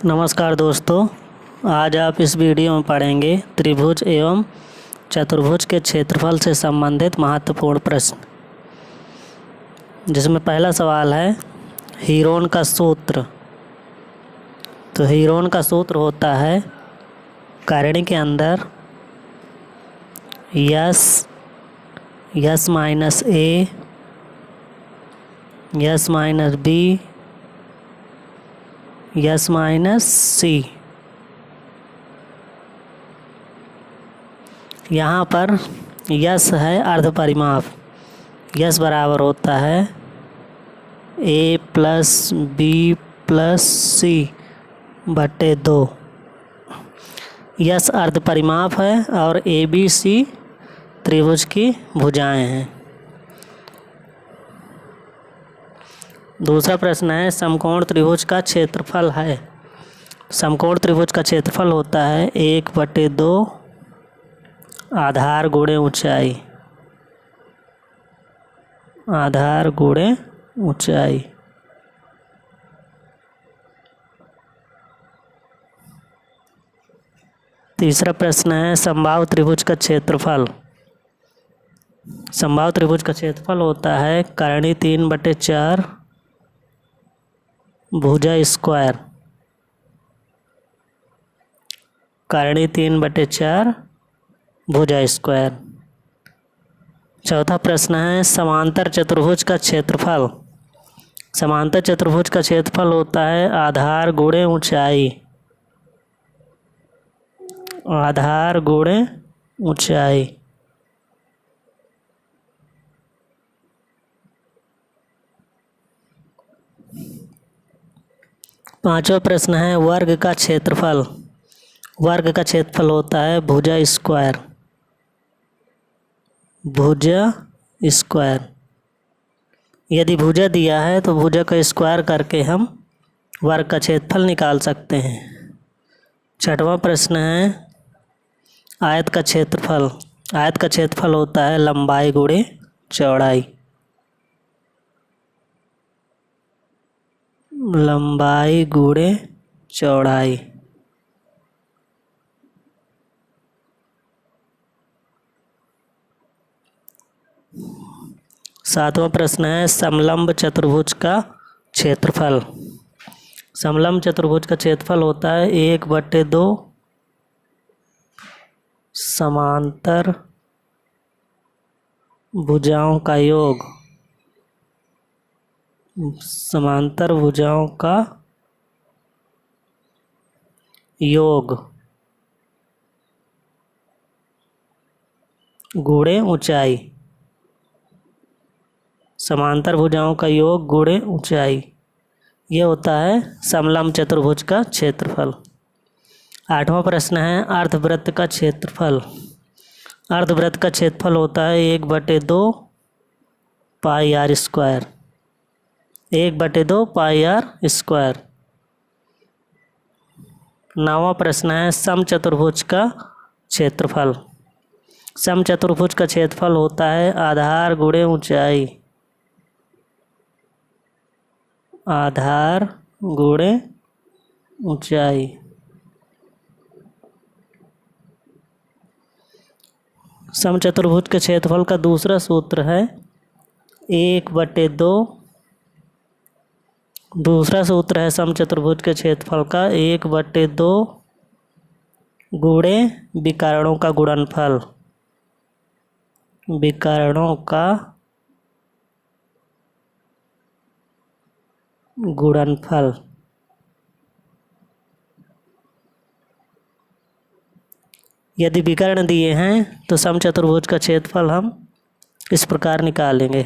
नमस्कार दोस्तों, आज आप इस वीडियो में पढ़ेंगे त्रिभुज एवं चतुर्भुज के क्षेत्रफल से संबंधित महत्वपूर्ण प्रश्न, जिसमें पहला सवाल है हीरोन का सूत्र। तो हीरोन का सूत्र होता है करणी के अंदर S minus A S minus B S minus C. यहाँ पर यस है अर्ध परिमाप। यस बराबर होता है ए प्लस बी प्लस सी बटे 2। यस अर्ध परिमाप है और ए बी सी त्रिभुज की भुजाएं हैं। दूसरा प्रश्न है समकोण त्रिभुज का क्षेत्रफल है। समकोण त्रिभुज का क्षेत्रफल होता है 1/2 आधार गुणे ऊंचाई। आधार गुणे ऊंचाई। तीसरा प्रश्न है समबाहु त्रिभुज का क्षेत्रफल। समबाहु त्रिभुज का क्षेत्रफल होता है करणी 3/4 भुजा स्क्वायर। करणी 3/4 भुजा स्क्वायर। चौथा प्रश्न है समांतर चतुर्भुज का क्षेत्रफल। समांतर चतुर्भुज का क्षेत्रफल होता है आधार गुणे ऊंचाई। आधार गुणे ऊंचाई। पांचवा प्रश्न है वर्ग का क्षेत्रफल। वर्ग का क्षेत्रफल होता है भुजा स्क्वायर। भुजा स्क्वायर। यदि भुजा दिया है तो भुजा का स्क्वायर करके हम वर्ग का क्षेत्रफल निकाल सकते हैं। छठवां प्रश्न है आयत का क्षेत्रफल। आयत का क्षेत्रफल होता है लंबाई गुणे चौड़ाई। लंबाई गुणे चौड़ाई। सातवां प्रश्न है समलंब चतुर्भुज का क्षेत्रफल। समलंब चतुर्भुज का क्षेत्रफल होता है 1/2 समांतर भुजाओं का योग। समांतर भुजाओं का योग गुणे ऊंचाई। समांतर भुजाओं का योग गुणे ऊंचाई, ये होता है समलंब चतुर्भुज का क्षेत्रफल। आठवां प्रश्न है अर्धवृत्त का क्षेत्रफल। अर्धवृत्त का क्षेत्रफल होता है 1/2 pi r square. 1/2 pi r square. नौवां प्रश्न है समचतुर्भुज का क्षेत्रफल। समचतुर्भुज का क्षेत्रफल होता है आधार गुणे ऊंचाई। आधार गुणे ऊंचाई। समचतुर्भुज के क्षेत्रफल का दूसरा सूत्र है 1/2। दूसरा सूत्र है समचतुर्भुज के क्षेत्रफल का 1/2 गुणे विकर्णों का गुणनफल। विकर्णों का गुणनफल। यदि विकर्ण दिए हैं तो समचतुर्भुज का क्षेत्रफल हम इस प्रकार निकालेंगे।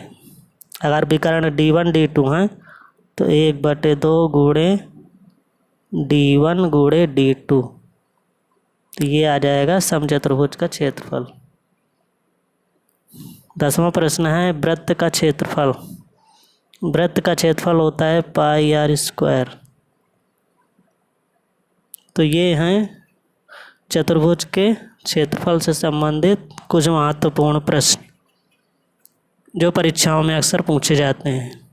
अगर विकर्ण D1 D2 हैं तो 1/2 गुणे D1 गुणे D2, तो ये आ जाएगा समचतुर्भुज का क्षेत्रफल। 10वां प्रश्न है वृत्त का क्षेत्रफल। वृत्त का क्षेत्रफल होता है पाई आर स्क्वायर। तो ये हैं चतुर्भुज के क्षेत्रफल से संबंधित कुछ महत्वपूर्ण प्रश्न जो परीक्षाओं में अक्सर पूछे जाते हैं।